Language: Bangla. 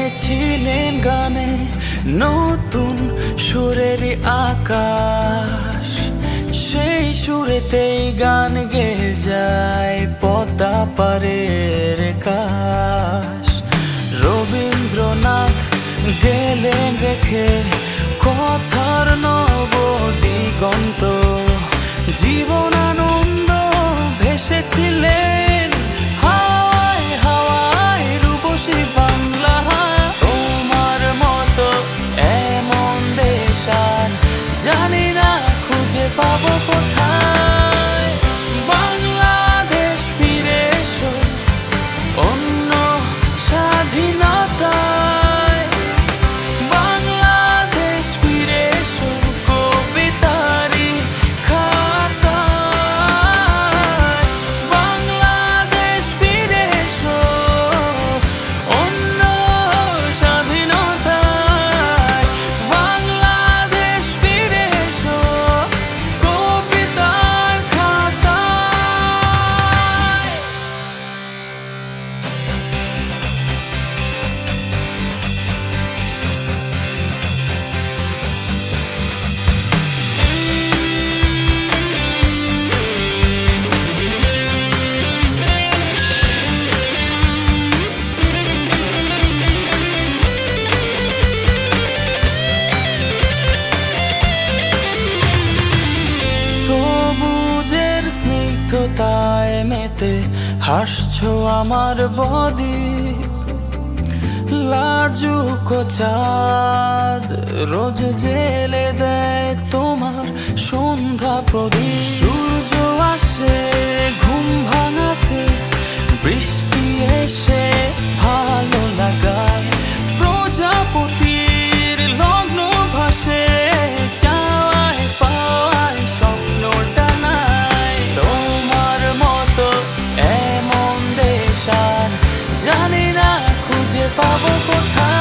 গেয়েছিলেন গানে নতুন সুরের আকাশ, সেই সুরেতেই গান গেয়ে যায় পদ্মা পারের কাশ। রবীন্দ্রনাথ গেলেন রেখে কথার নব দিগন্ত, জীবন আনন্দ ভেসেছিলেন হাওয়ায় হাওয়ায় রূপসী বাংলা। তোমার মতো এমন দেশ আর জানি না খুঁজে পাবো কোথায়। বাংলাদেশ ফিরে এসো অন্য স্বাধীনতায়, বাংলাদেশ ফিরে এসো কবিতারি খাতায়, বাংলাদেশ ফিরে এসো অন্য স্বাধীনতায়, বাংলাদেশ ফিরে এসো কবিতার খাতায়। সবুজের স্নিগ্ধতায় মেতে হাসছো আমার বদ্বীপ, লাজুক চাঁদ রোজ জেলে দেয় তোমার সন্ধ্যা প্রদীপ। সূর্য আসে ঘুম ভাঙাতে, বৃষ্টি এসে ভালো লাগায়, প্রজাপতির লগ্ন ভাসে চাওয়ায় পাওয়ায় স্বপ্ন টানায়। তোমার মতো এমন দেশ আর জানি না খুঁজে পাবো কোথায়।